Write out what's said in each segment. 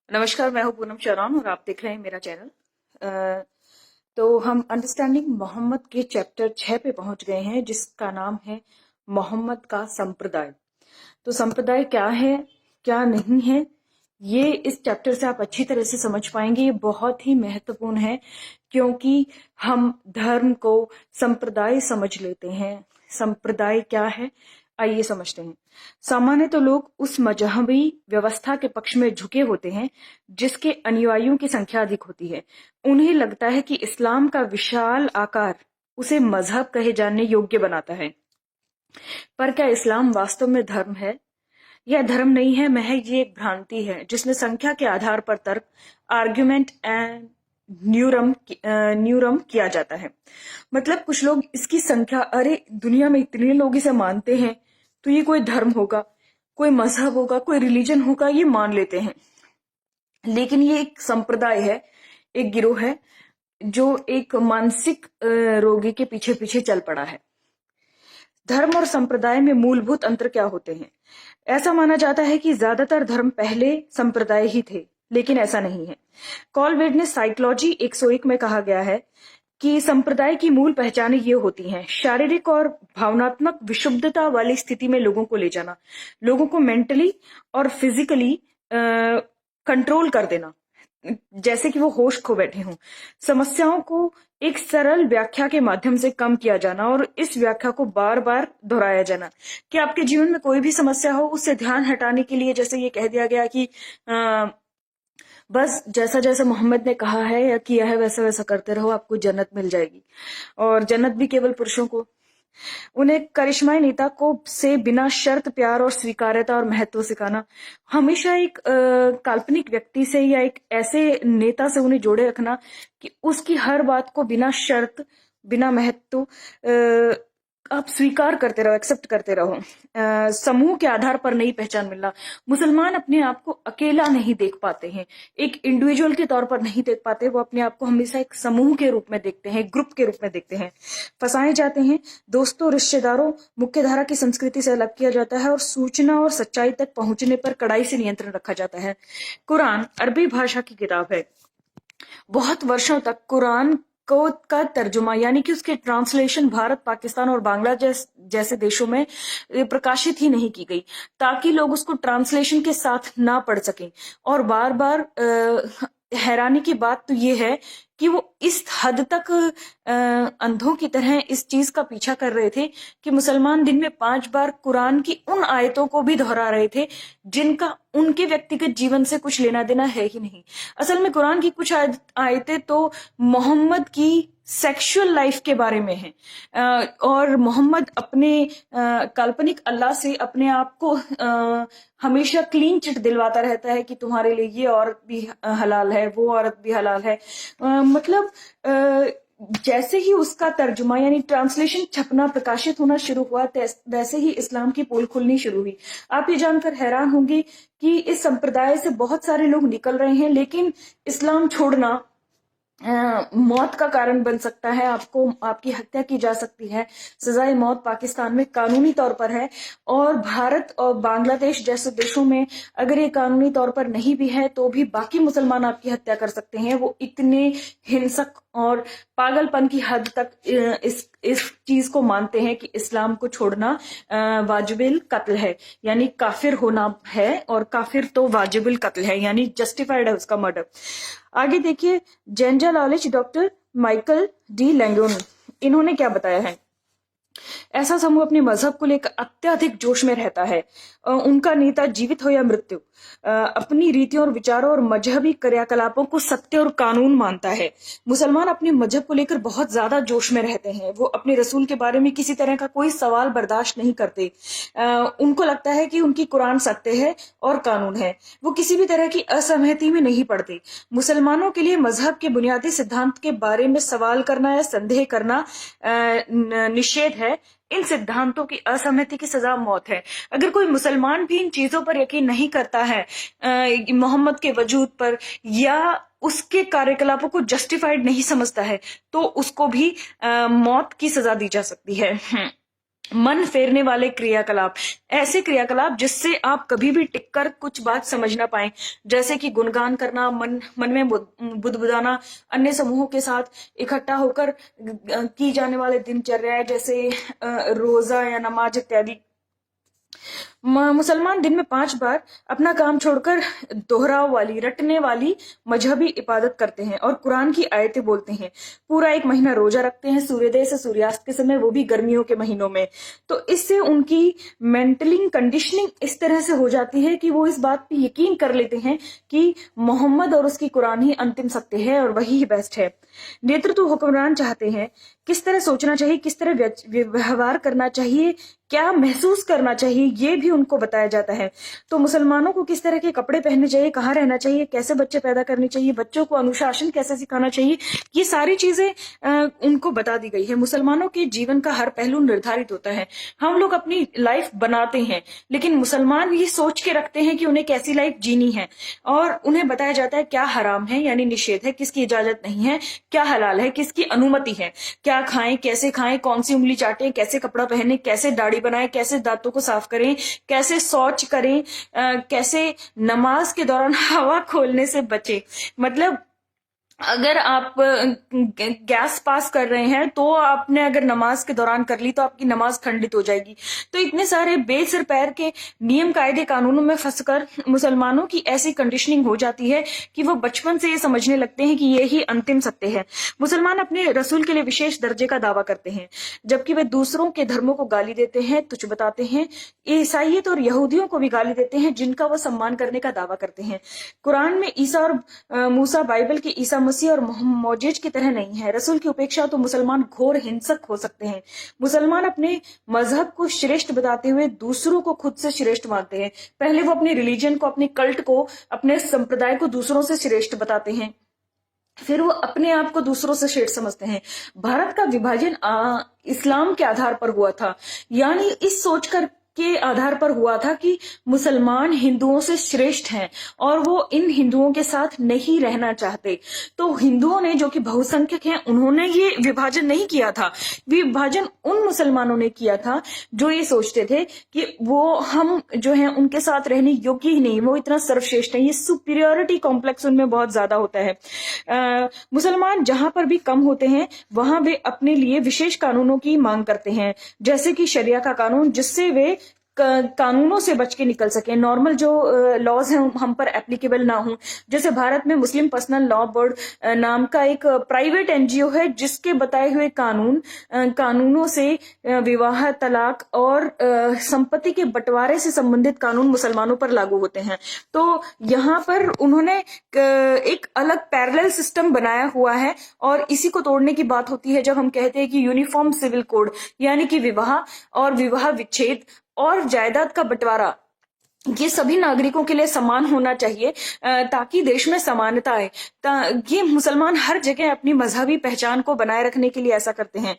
नमस्कार, मैं हूं पूनम शरण और आप देख रहे हैं मेरा चैनल। तो हम अंडरस्टैंडिंग मोहम्मद के चैप्टर 6 पे पहुंच गए हैं, जिसका नाम है मोहम्मद का संप्रदाय। तो संप्रदाय क्या है, क्या नहीं है, ये इस चैप्टर से आप अच्छी तरह से समझ पाएंगे। ये बहुत ही महत्वपूर्ण है क्योंकि हम धर्म को संप्रदाय समझ लेते हैं। संप्रदाय क्या है, आइए समझते हैं। सामान्य तो लोग उस मजहबी व्यवस्था के पक्ष में झुके होते हैं जिसके अनुयायियों की संख्या अधिक होती है। उन्हें लगता है कि इस्लाम का विशाल आकार उसे मजहब कहे जाने योग्य बनाता है। पर क्या इस्लाम वास्तव में धर्म है? यह धर्म नहीं है, महज ये एक भ्रांति है जिसमें संख्या के आधार पर तर्क, आर्ग्यूमेंट एंड न्यूरम किया जाता है। मतलब कुछ लोग इसकी संख्या, अरे दुनिया में इतने लोग इसे मानते हैं तो ये कोई धर्म होगा, कोई मजहब होगा, कोई रिलीजन होगा, ये मान लेते हैं। लेकिन ये एक संप्रदाय है, एक गिरोह है जो एक मानसिक रोगी के पीछे पीछे चल पड़ा है। धर्म और संप्रदाय में मूलभूत अंतर क्या होते हैं? ऐसा माना जाता है कि ज्यादातर धर्म पहले संप्रदाय ही थे, लेकिन ऐसा नहीं है। कॉलवेड साइकोलॉजी 101 में कहा गया है कि संप्रदाय की मूल पहचानें ये होती हैं: शारीरिक और भावनात्मक विशुद्धता वाली स्थिति में लोगों को ले जाना, लोगों को मेंटली और फिजिकली कंट्रोल कर देना, जैसे कि वो होश खो बैठे हों। समस्याओं को एक सरल व्याख्या के माध्यम से कम किया जाना और इस व्याख्या को बार बार दोहराया जाना कि आपके जीवन में कोई भी समस्या हो, उससे ध्यान हटाने के लिए जैसे ये कह दिया गया कि बस जैसा जैसा मोहम्मद ने कहा है या किया है वैसा वैसा करते रहो, आपको जन्नत मिल जाएगी। और जन्नत भी केवल पुरुषों को। उन्हें करिश्माई नेता को से बिना शर्त प्यार और स्वीकार्यता और महत्व सिखाना, हमेशा एक काल्पनिक व्यक्ति से या एक ऐसे नेता से उन्हें जोड़े रखना कि उसकी हर बात को बिना शर्त, बिना महत्व आप स्वीकार करते रहो, एक्सेप्ट करते रहो। समूह के आधार पर नई पहचान मिलना। मुसलमान अपने आप को अकेला नहीं देख पाते हैं, एक इंडिविजुअल के तौर पर नहीं देख पाते, वो अपने आप को हमेशा एक समूह के रूप में देखते हैं, ग्रुप के रूप में देखते हैं। फंसाए जाते हैं, दोस्तों, रिश्तेदारों, मुख्य धारा की संस्कृति से अलग किया जाता है और सूचना और सच्चाई तक पहुंचने पर कड़ाई से नियंत्रण रखा जाता है। कुरान अरबी भाषा की किताब है। बहुत वर्षों तक कुरान को का तर्जुमा यानी कि उसके ट्रांसलेशन भारत, पाकिस्तान और बांग्लादेश जैसे देशों में प्रकाशित ही नहीं की गई, ताकि लोग उसको ट्रांसलेशन के साथ ना पढ़ सकें। और बार बार हैरानी की बात तो ये है कि वो इस हद तक अंधों की तरह इस चीज का पीछा कर रहे थे कि मुसलमान दिन में 5 बार कुरान की उन आयतों को भी दोहरा रहे थे जिनका उनके व्यक्तिगत जीवन से कुछ लेना देना है ही नहीं। असल में कुरान की कुछ आयतें तो मोहम्मद की सेक्सुअल लाइफ के बारे में है, और मोहम्मद अपने काल्पनिक अल्लाह से अपने आप को हमेशा क्लीन चिट दिलवाता रहता है कि तुम्हारे लिए ये औरत भी हलाल है, वो औरत भी हलाल है। मतलब जैसे ही उसका तर्जुमा यानी ट्रांसलेशन छपना, प्रकाशित होना शुरू हुआ, वैसे ही इस्लाम की पोल खुलनी शुरू हुई। आप ये जानकर हैरान होंगे कि इस संप्रदाय से बहुत सारे लोग निकल रहे हैं, लेकिन इस्लाम छोड़ना मौत का कारण बन सकता है। आपको, आपकी हत्या की जा सकती है। सजाए मौत पाकिस्तान में कानूनी तौर पर है, और भारत और बांग्लादेश जैसे देशों में अगर ये कानूनी तौर पर नहीं भी है तो भी बाकी मुसलमान आपकी हत्या कर सकते हैं। वो इतने हिंसक और पागलपन की हद तक इस चीज को मानते हैं कि इस्लाम को छोड़ना वाजिबिल कत्ल है, यानी काफिर होना है, और काफिर तो वाजिबिल कत्ल है, यानी जस्टिफाइड है उसका मर्डर। आगे देखिए, जेंजा knowledge doctor Michael D Langone, इन्होंने क्या बताया है। ऐसा समूह अपने मजहब को लेकर अत्यधिक जोश में रहता है। उनका नेता जीवित हो या मृत्यु अपनी रीतियों और विचारों और मजहबी क्रियाकलापों को सत्य और कानून मानता है। मुसलमान अपने मजहब को लेकर बहुत ज्यादा जोश में रहते हैं। वो अपने रसूल के बारे में किसी तरह का कोई सवाल बर्दाश्त नहीं करते। उनको लगता है कि उनकी कुरान सत्य है और कानून है। वो किसी भी तरह की असहमति में नहीं पड़ते। मुसलमानों के लिए मजहब के बुनियादी सिद्धांत के बारे में सवाल करना या संदेह करना निषेध है। इन सिद्धांतों की असहमति की सजा मौत है। अगर कोई मुसलमान भी इन चीजों पर यकीन नहीं करता है, मोहम्मद के वजूद पर, या उसके कार्यकलापों को जस्टिफाइड नहीं समझता है, तो उसको भी मौत की सजा दी जा सकती है। मन फेरने वाले क्रियाकलाप, ऐसे क्रियाकलाप जिससे आप कभी भी टिककर कुछ बात समझ ना पाए, जैसे कि गुणगान करना, मन में बुदबुदाना, अन्य समूहों के साथ इकट्ठा होकर की जाने वाले दिनचर्या जैसे रोजा या नमाज इत्यादि। मुसलमान दिन में 5 बार अपना काम छोड़कर दोहराव वाली, रटने वाली मजहबी इबादत करते हैं और कुरान की आयतें बोलते हैं। पूरा 1 महीना रोजा रखते हैं, सूर्योदय से सूर्यास्त के समय, वो भी गर्मियों के महीनों में। तो इससे उनकी मेंटली कंडीशनिंग इस तरह से हो जाती है कि वो इस बात पे यकीन कर लेते हैं कि मोहम्मद और उसकी कुरान ही अंतिम सत्य है और वही बेस्ट है। नेतृत्व हुक्मरान चाहते हैं, किस तरह सोचना चाहिए, किस तरह व्यवहार करना चाहिए, क्या महसूस करना चाहिए, ये भी उनको बताया जाता है। तो मुसलमानों को किस तरह के कपड़े पहनने चाहिए, कहाँ रहना चाहिए, कैसे बच्चे पैदा करने चाहिए, बच्चों को अनुशासन कैसे सिखाना चाहिए, ये सारी चीजें उनको बता दी गई है। मुसलमानों के जीवन का हर पहलू निर्धारित होता है। हम लोग अपनी लाइफ बनाते हैं, लेकिन मुसलमान ये सोच के रखते हैं कि उन्हें कैसी लाइफ जीनी है, और उन्हें बताया जाता है क्या हराम है यानी निषेध है, किसकी इजाजत नहीं है, क्या हलाल है, किसकी अनुमति है, क्या खाएं, कैसे खाएं, कौन सी उंगली चाटें, कैसे कपड़ा पहने, कैसे दाढ़ी बनाएं, कैसे दांतों को साफ करें, कैसे शौच करें, कैसे नमाज के दौरान हवा खोलने से बचे। मतलब अगर आप गैस पास कर रहे हैं तो आपने अगर नमाज के दौरान कर ली तो आपकी नमाज खंडित हो जाएगी। तो इतने सारे बेसिर पैर के नियम कायदे कानूनों में फंसकर मुसलमानों की ऐसी कंडीशनिंग हो जाती है कि वो बचपन से ये समझने लगते हैं कि ये ही अंतिम सत्य है। मुसलमान अपने रसूल के लिए विशेष दर्जे का दावा करते हैं, जबकि वे दूसरों के धर्मों को गाली देते हैं, तुच्छ बताते हैं। ईसाइयत और यहूदियों को भी गाली देते हैं, जिनका वो सम्मान करने का दावा करते हैं। कुरान में ईसा और मूसा बाइबल के ईसा मसीह और मोजेज की तरह नहीं है। रसूल की उपेक्षा तो मुसलमान घोर हिंसक हो सकते हैं। मुसलमान अपने मजहब को श्रेष्ठ बताते हुए दूसरों को खुद से श्रेष्ठ मानते हैं। पहले वो अपने रिलीजन को, अपने कल्ट को, अपने संप्रदाय को दूसरों से श्रेष्ठ बताते हैं, फिर वो अपने आप को दूसरों से श्रेष्ठ समझते हैं। भारत का विभाजन इस्लाम के आधार पर हुआ था, यानी इस सोचकर के आधार पर हुआ था कि मुसलमान हिंदुओं से श्रेष्ठ हैं और वो इन हिंदुओं के साथ नहीं रहना चाहते। तो हिंदुओं ने, जो कि बहुसंख्यक हैं, उन्होंने ये विभाजन नहीं किया था। विभाजन उन मुसलमानों ने किया था जो ये सोचते थे कि वो हम जो है उनके साथ रहने योग्य ही नहीं, वो इतना सर्वश्रेष्ठ है। ये सुपीरियोरिटी कॉम्प्लेक्स उनमें बहुत ज्यादा होता है। मुसलमान जहां पर भी कम होते हैं वहां वे अपने लिए विशेष कानूनों की मांग करते हैं, जैसे कि शरिया का कानून, जिससे वे कानूनों से बच के निकल सके। नॉर्मल जो लॉज हैं हम पर एप्लीकेबल ना हो। जैसे भारत में मुस्लिम पर्सनल लॉ बोर्ड नाम का एक प्राइवेट एनजीओ है, जिसके बताए हुए कानूनों से विवाह, तलाक और संपत्ति के बंटवारे से संबंधित कानून मुसलमानों पर लागू होते हैं। तो यहाँ पर उन्होंने एक अलग पैरेलल सिस्टम बनाया हुआ है, और इसी को तोड़ने की बात होती है जब हम कहते हैं कि यूनिफॉर्म सिविल कोड, यानी कि विवाह और विवाह विच्छेद और जायदाद का बंटवारा ये सभी नागरिकों के लिए समान होना चाहिए, ताकि देश में समानता आए। ये मुसलमान हर जगह अपनी मजहबी पहचान को बनाए रखने के लिए ऐसा करते हैं।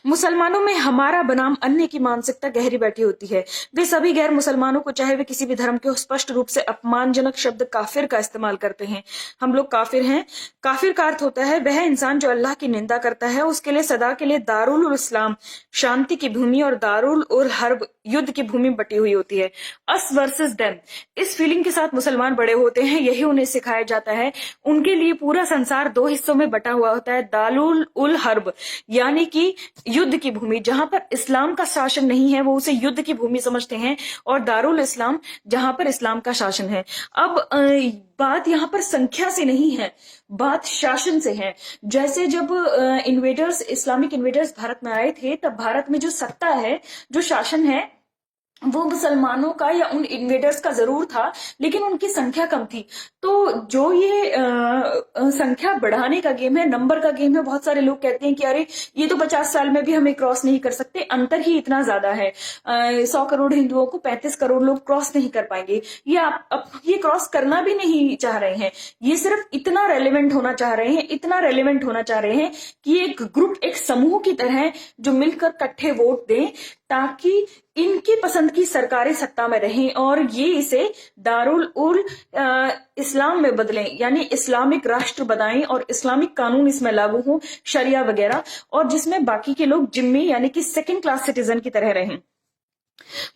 मुसलमानों में हमारा बनाम अन्य की मानसिकता गहरी बैठी होती है। वे सभी गैर मुसलमानों को, चाहे वे किसी भी धर्म के हो, स्पष्ट रूप से अपमानजनक शब्द काफिर का इस्तेमाल करते हैं। हम लोग काफिर हैं। काफिर का अर्थ होता है वह इंसान जो अल्लाह की निंदा करता है, उसके लिए सदा के लिए दारुल इस्लाम शांति की भूमि और दारुल उल हर्ब युद्ध की भूमि बटी हुई होती है। अस वर्सेस देम, इस फीलिंग के साथ मुसलमान बड़े होते हैं। यही उन्हें सिखाया जाता है। उनके लिए पूरा संसार 2 हिस्सों में बटा हुआ होता है। दारुल उल हर्ब यानी कि युद्ध की भूमि, जहां पर इस्लाम का शासन नहीं है वो उसे युद्ध की भूमि समझते हैं, और दारुल इस्लाम जहां पर इस्लाम का शासन है। अब बात यहाँ पर संख्या से नहीं है, बात शासन से है। जैसे जब इस्लामिक इन्वेडर्स भारत में आए थे, तब भारत में जो सत्ता है, जो शासन है, वो मुसलमानों का या उन इन्वेडर्स का जरूर था, लेकिन उनकी संख्या कम थी। तो जो ये संख्या बढ़ाने का गेम है, नंबर का गेम है, बहुत सारे लोग कहते हैं कि अरे ये तो 50 साल में भी हमें क्रॉस नहीं कर सकते, अंतर ही इतना ज्यादा है। 100 करोड़ हिंदुओं को 35 करोड़ लोग क्रॉस नहीं कर पाएंगे। ये क्रॉस करना भी नहीं चाह रहे हैं, ये सिर्फ इतना रेलेवेंट होना चाह रहे हैं कि एक ग्रुप, एक समूह की तरह जो मिलकर इकट्ठे वोट दें, ताकि इनकी पसंद की सरकारें सत्ता में रहें और ये इसे दारुल उल इस्लाम में बदलें, यानी इस्लामिक राष्ट्र बनाएं और इस्लामिक कानून इसमें लागू हो, शरिया वगैरह, और जिसमें बाकी के लोग जिम्मी यानी कि सेकंड क्लास सिटीजन की तरह रहें।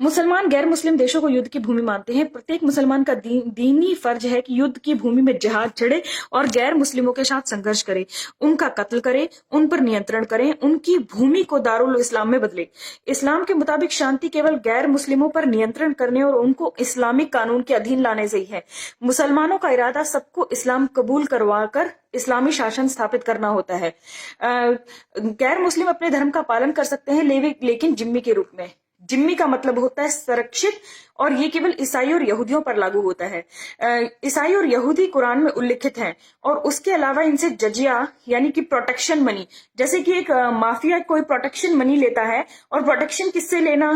मुसलमान गैर मुस्लिम देशों को युद्ध की भूमि मानते हैं। प्रत्येक मुसलमान का दीनी फर्ज है कि युद्ध की भूमि में जिहाद छेड़े और गैर मुस्लिमों के साथ संघर्ष करे, उनका कत्ल करे, उन पर नियंत्रण करें, उनकी भूमि को दारुल इस्लाम में बदले। इस्लाम के मुताबिक शांति केवल गैर मुस्लिमों पर नियंत्रण करने और उनको इस्लामिक कानून के अधीन लाने से ही है। मुसलमानों का इरादा सबको इस्लाम कबूल करवाकर इस्लामी शासन स्थापित करना होता है। गैर मुस्लिम अपने धर्म का पालन कर सकते हैं, लेकिन जिम्मी के रूप में। जिम्मी का मतलब होता है संरक्षित, और ये केवल ईसाई और यहूदियों पर लागू होता है। ईसाई और यहूदी कुरान में उल्लिखित हैं, और उसके अलावा इनसे जजिया यानी कि प्रोटेक्शन मनी, जैसे कि एक माफिया कोई प्रोटेक्शन मनी लेता है, और प्रोटेक्शन किससे लेना,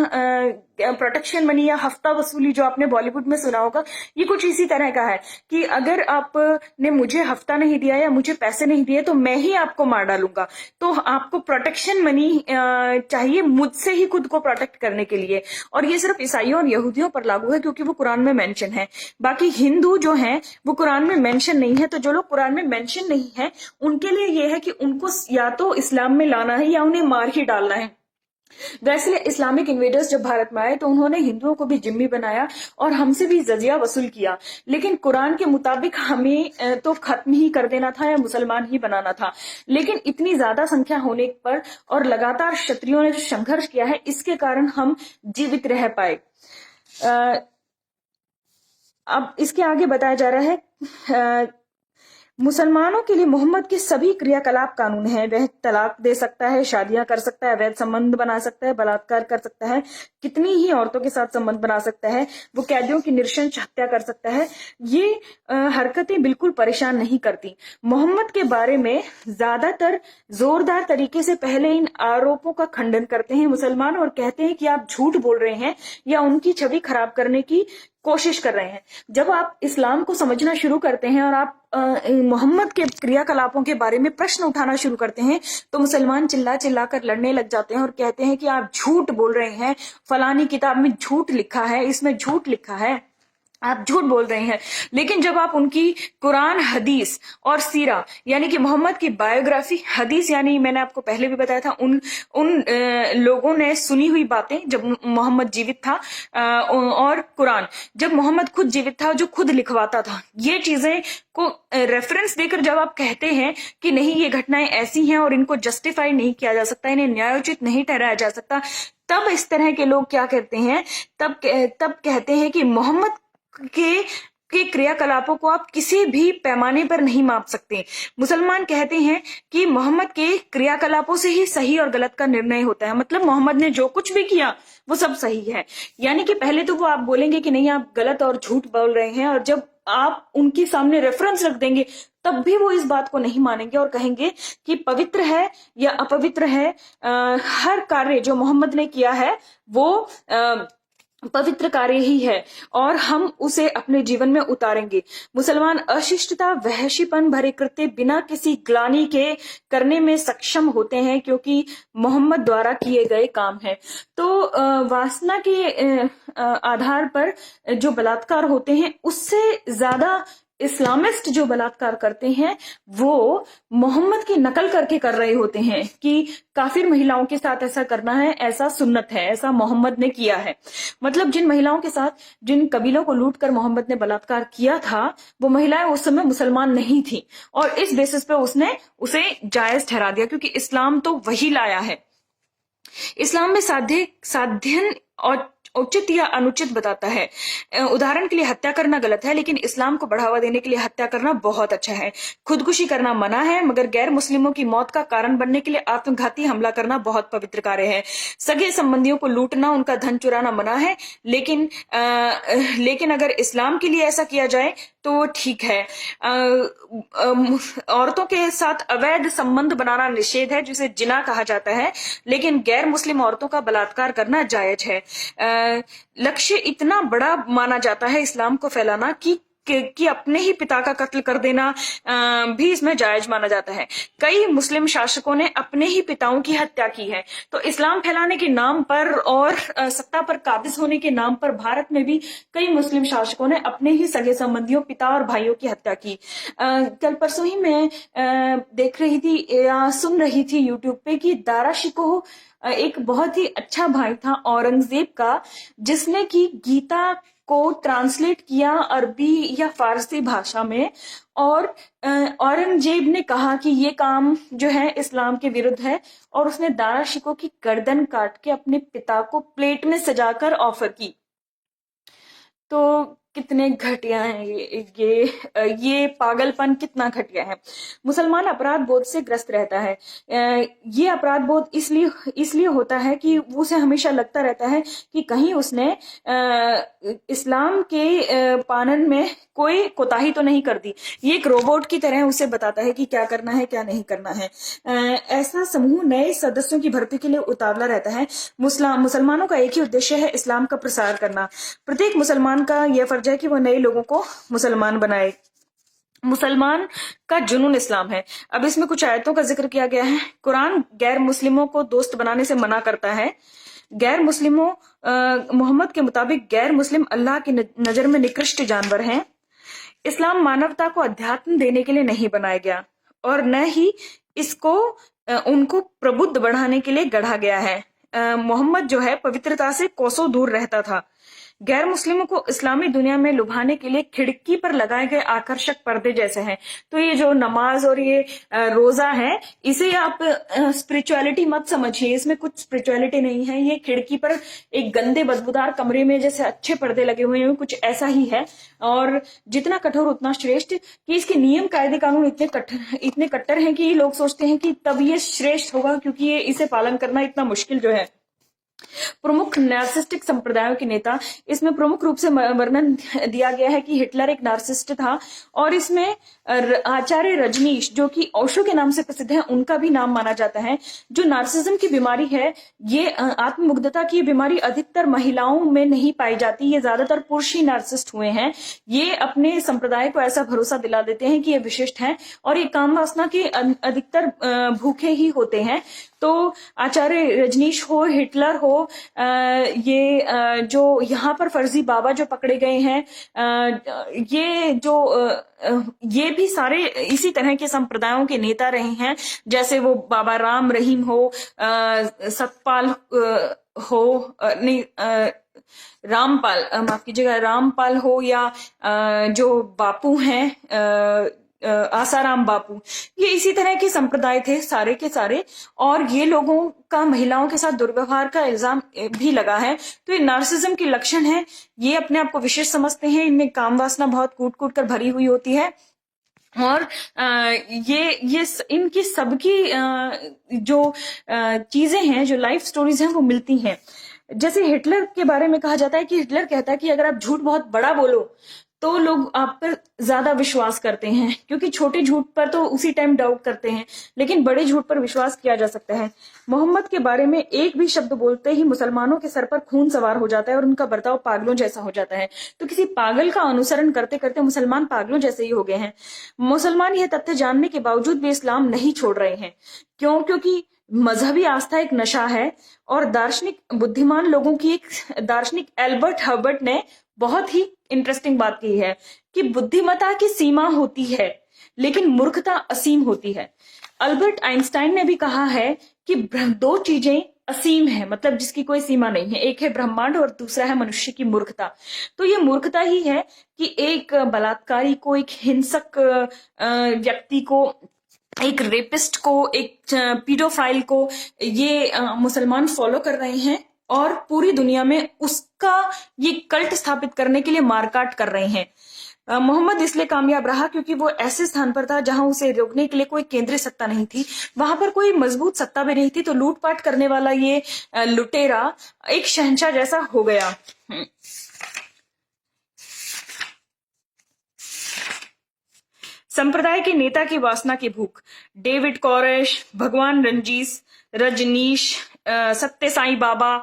प्रोटेक्शन मनी या हफ्ता वसूली जो आपने बॉलीवुड में सुना होगा, ये कुछ इसी तरह का है कि अगर आपने मुझे हफ्ता नहीं दिया या मुझे पैसे नहीं दिए तो मैं ही आपको मार डालूंगा। तो आपको प्रोटेक्शन मनी चाहिए मुझसे ही खुद को प्रोटेक्ट करने के लिए, और ये सिर्फ ईसाइयों और यहूदियों पर लागू है क्योंकि वो कुरान में मेंशन है। बाकी हिंदू जो हैं वो कुरान में मेंशन नहीं है, तो जो लोग कुरान में मेंशन नहीं है उनके लिए ये है कि उनको या तो इस्लाम में लाना है या उन्हें मार ही डालना है। वैसे इस्लामिक इन्वेडर्स जब भारत में आए तो उन्होंने हिंदुओं को भी जिम्मी बनाया और हमसे भी जजिया वसूल किया, लेकिन कुरान के मुताबिक हमें तो खत्म ही कर देना था या मुसलमान ही बनाना था। लेकिन इतनी ज्यादा संख्या होने पर और लगातार क्षत्रियों ने जो संघर्ष किया है, इसके कारण हम जीवित रह पाए। अब इसके आगे बताया जा रहा है, मुसलमानों के लिए मोहम्मद के सभी क्रियाकलाप कानून है। वह तलाक दे सकता है, शादियां कर सकता है, अवैध संबंध बना सकता है, बलात्कार कर सकता है, कितनी ही औरतों के साथ संबंध बना सकता है, वो कैदियों की नृशंस हत्या कर सकता है। ये हरकतें बिल्कुल परेशान नहीं करती। मोहम्मद के बारे में ज्यादातर जोरदार तरीके से पहले इन आरोपों का खंडन करते हैं मुसलमान, और कहते हैं कि आप झूठ बोल रहे हैं या उनकी छवि खराब करने की कोशिश कर रहे हैं। जब आप इस्लाम को समझना शुरू करते हैं और आप मोहम्मद के क्रियाकलापों के बारे में प्रश्न उठाना शुरू करते हैं तो मुसलमान चिल्ला चिल्ला कर लड़ने लग जाते हैं और कहते हैं कि आप झूठ बोल रहे हैं, फलानी किताब में झूठ लिखा है, इसमें झूठ लिखा है, आप झूठ बोल रहे हैं। लेकिन जब आप उनकी कुरान, हदीस और सीरा यानी कि मोहम्मद की बायोग्राफी, हदीस यानी मैंने आपको पहले भी बताया था उन लोगों ने सुनी हुई बातें जब मोहम्मद जीवित था, और कुरान जब मोहम्मद खुद जीवित था जो खुद लिखवाता था, ये चीजें को रेफरेंस देकर जब आप कहते हैं कि नहीं ये घटनाएं ऐसी हैं और इनको जस्टिफाई नहीं किया जा सकता, इन्हें न्यायोचित नहीं ठहराया जा सकता, तब इस तरह के लोग क्या कहते हैं, तब कहते हैं कि मोहम्मद के क्रियाकलापों को आप किसी भी पैमाने पर नहीं माप सकते। मुसलमान कहते हैं कि मोहम्मद के क्रियाकलापों से ही सही और गलत का निर्णय होता है, मतलब मोहम्मद ने जो कुछ भी किया वो सब सही है। यानी कि पहले तो वो आप बोलेंगे कि नहीं आप गलत और झूठ बोल रहे हैं, और जब आप उनके सामने रेफरेंस रख देंगे तब भी वो इस बात को नहीं मानेंगे और कहेंगे कि पवित्र है या अपवित्र है, हर कार्य जो मोहम्मद ने किया है वो पवित्र कार्य ही है और हम उसे अपने जीवन में उतारेंगे। मुसलमान अशिष्टता, वहशीपन भरे कृत्य बिना किसी ग्लानि के करने में सक्षम होते हैं क्योंकि मोहम्मद द्वारा किए गए काम है। तो वासना के आधार पर जो बलात्कार होते हैं उससे ज्यादा इस्लामिस्ट जो बलात्कार करते हैं वो मोहम्मद की नकल करके कर रहे होते हैं कि काफिर महिलाओं के साथ ऐसा करना है, ऐसा सुन्नत है, ऐसा मोहम्मद ने किया है। मतलब जिन महिलाओं के साथ, जिन कबीलों को लूट कर मोहम्मद ने बलात्कार किया था वो महिलाएं उस समय मुसलमान नहीं थी और इस बेसिस पे उसने उसे जायज ठहरा दिया क्योंकि इस्लाम तो वही लाया है। इस्लाम में साध्यन और उचित या अनुचित बताता है। उदाहरण के लिए हत्या करना गलत है लेकिन इस्लाम को बढ़ावा देने के लिए हत्या करना बहुत अच्छा है। खुदकुशी करना मना है मगर गैर मुस्लिमों की मौत का कारण बनने के लिए आत्मघाती हमला करना बहुत पवित्र कार्य है। सगे संबंधियों को लूटना, उनका धन चुराना मना है लेकिन अगर इस्लाम के लिए ऐसा किया जाए तो ठीक है। औरतों के साथ अवैध संबंध बनाना निषेध है जिसे जिना कहा जाता है, लेकिन गैर मुस्लिम औरतों का बलात्कार करना जायज है। लक्ष्य इतना बड़ा माना जाता है इस्लाम को फैलाना कि कि अपने ही पिता का कत्ल कर देना भी इसमें जायज माना जाता है। कई मुस्लिम शासकों ने अपने ही पिताओं की हत्या की है। तो इस्लाम फैलाने के नाम पर और सत्ता पर काबिज होने के नाम पर भारत में भी कई मुस्लिम शासकों ने अपने ही सगे संबंधियों, पिता और भाइयों की हत्या की। कल परसों ही मैं देख रही थी या सुन रही थी यूट्यूब पे कि दारा शिकोह एक बहुत ही अच्छा भाई था औरंगजेब का, जिसने की गीता को ट्रांसलेट किया अरबी या फारसी भाषा में। और औरंगजेब ने कहा कि ये काम जो है इस्लाम के विरुद्ध है, और उसने दारा शिकोह की गर्दन काट के अपने पिता को प्लेट में सजाकर ऑफर की। तो कितने घटिया हैं ये पागलपन कितना घटिया है। मुसलमान अपराध बोध से ग्रस्त रहता है। ये अपराध बोध इसलिए होता है कि उसे हमेशा लगता रहता है कि कहीं उसने इस्लाम के पालन में कोई कोताही तो नहीं कर दी। ये एक रोबोट की तरह उसे बताता है कि क्या करना है क्या नहीं करना है। ऐसा समूह नए सदस्यों की भर्ती के लिए उतावला रहता है। मुसलमानों का एक ही उद्देश्य है, इस्लाम का प्रसार करना। प्रत्येक मुसलमान का यह फर्ज है कि वह नए लोगों को मुसलमान बनाए। मुसलमान का जुनून इस्लाम है। अब इसमें कुछ आयतों का जिक्र किया गया है। कुरान गैर मुस्लिमों को दोस्त बनाने से मना करता है। गैर मुस्लिमों मोहम्मद के मुताबिक गैर मुस्लिम अल्लाह की नजर में निकृष्ट जानवर हैं। इस्लाम मानवता को अध्यात्म देने के लिए नहीं बनाया गया, और न ही इसको उनको प्रबुद्ध बढ़ाने के लिए गढ़ा गया है। मोहम्मद जो है पवित्रता से कोसों दूर रहता था। गैर मुस्लिमों को इस्लामी दुनिया में लुभाने के लिए खिड़की पर लगाए गए आकर्षक पर्दे जैसे हैं। तो ये जो नमाज और ये रोजा है, इसे आप स्पिरिचुअलिटी मत समझिए, इसमें कुछ स्पिरिचुअलिटी नहीं है। ये खिड़की पर एक गंदे बदबूदार कमरे में जैसे अच्छे पर्दे लगे हुए हैं, कुछ ऐसा ही है। और जितना कठोर उतना श्रेष्ठ, कि इसके नियम कायदे कानून इतने कट्टर हैं कि लोग सोचते हैं कि तब ये श्रेष्ठ होगा, क्योंकि ये इसे पालन करना इतना मुश्किल जो है। प्रमुख नार्सिस्टिक संप्रदायों के नेता, इसमें प्रमुख रूप से वर्णन दिया गया है कि हिटलर एक नार्सिस्ट था। और इसमें आचार्य रजनीश, जो कि ओशो के नाम से प्रसिद्ध है, उनका भी नाम माना जाता है। जो नार्सिज्म की बीमारी है, ये आत्ममुग्धता की बीमारी अधिकतर महिलाओं में नहीं पाई जाती। ये ज्यादातर पुरुष ही नार्सिस्ट हुए हैं। ये अपने संप्रदाय को ऐसा भरोसा दिला देते हैं कि ये विशिष्ट हैं, और ये काम वासना के अधिकतर भूखे ही होते हैं। तो आचार्य रजनीश हो, हिटलर हो, ये जो यहाँ पर फर्जी बाबा जो पकड़े गए हैं, ये भी सारे इसी तरह के संप्रदायों के नेता रहे हैं। जैसे वो बाबा राम रहीम हो, सतपाल हो, नहीं रामपाल, माफ कीजिएगा, रामपाल हो, या जो बापू हैं आसाराम बापू, ये इसी तरह के संप्रदाय थे सारे के सारे। और ये लोगों का महिलाओं के साथ दुर्व्यवहार का इल्जाम भी लगा है। तो ये नार्सिज्म की लक्षण है। ये अपने आप को विशेष समझते हैं, इनमें काम वासना बहुत कूट कूट कर भरी हुई होती है। और ये इनकी सबकी जो चीजें हैं, जो लाइफ स्टोरीज हैं, वो मिलती हैं। जैसे हिटलर के बारे में कहा जाता है कि हिटलर कहता है कि अगर आप झूठ बहुत बड़ा बोलो तो लोग आप पर ज्यादा विश्वास करते हैं, क्योंकि छोटे झूठ पर तो उसी टाइम डाउट करते हैं, लेकिन बड़े झूठ पर विश्वास किया जा सकता है। मोहम्मद के बारे में एक भी शब्द बोलते ही मुसलमानों के सर पर खून सवार हो जाता है और उनका बर्ताव पागलों जैसा हो जाता है। तो किसी पागल का अनुसरण करते करते मुसलमान पागलों जैसे ही हो गए हैं। मुसलमान यह तथ्य जानने के बावजूद भी इस्लाम नहीं छोड़ रहे हैं। क्यों? क्योंकि मजहबी आस्था एक नशा है। और दार्शनिक बुद्धिमान लोगों की एक दार्शनिक एल्बर्ट हर्बर्ट ने बहुत ही इंटरेस्टिंग बात की है कि बुद्धिमत्ता की सीमा होती है, लेकिन मूर्खता असीम होती है। अल्बर्ट आइंस्टाइन ने भी कहा है कि दो चीजें असीम है, मतलब जिसकी कोई सीमा नहीं है। एक है ब्रह्मांड और दूसरा है मनुष्य की मूर्खता। तो ये मूर्खता ही है कि एक बलात्कारी को, एक हिंसक व्यक्ति को, एक रेपिस्ट को, एक पीडोफाइल को ये मुसलमान फॉलो कर रहे हैं, और पूरी दुनिया में उसका ये कल्ट स्थापित करने के लिए मारकाट कर रहे हैं। मोहम्मद इसलिए कामयाब रहा क्योंकि वो ऐसे स्थान पर था जहां उसे रोकने के लिए कोई केंद्रीय सत्ता नहीं थी, वहां पर कोई मजबूत सत्ता भी नहीं थी। तो लूटपाट करने वाला ये लुटेरा एक शहंशाह जैसा हो गया। संप्रदाय के नेता की वासना की भूख। डेविड कोरेश, भगवान रंजीस, रजनीश, सत्य साईं बाबा,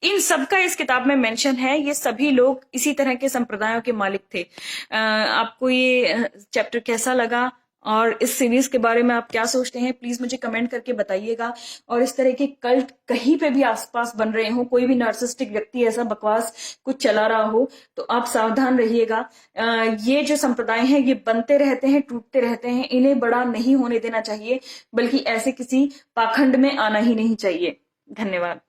इन सबका इस किताब में मेंशन है। ये सभी लोग इसी तरह के संप्रदायों के मालिक थे। आपको ये चैप्टर कैसा लगा और इस सीरीज के बारे में आप क्या सोचते हैं, प्लीज मुझे कमेंट करके बताइएगा। और इस तरह के कल्ट कहीं पे भी आसपास बन रहे हो, कोई भी नार्सिसिस्टिक व्यक्ति ऐसा बकवास कुछ चला रहा हो, तो आप सावधान रहिएगा। ये जो संप्रदाय हैं ये बनते रहते हैं, टूटते रहते हैं, इन्हें बड़ा नहीं होने देना चाहिए, बल्कि ऐसे किसी पाखंड में आना ही नहीं चाहिए। धन्यवाद।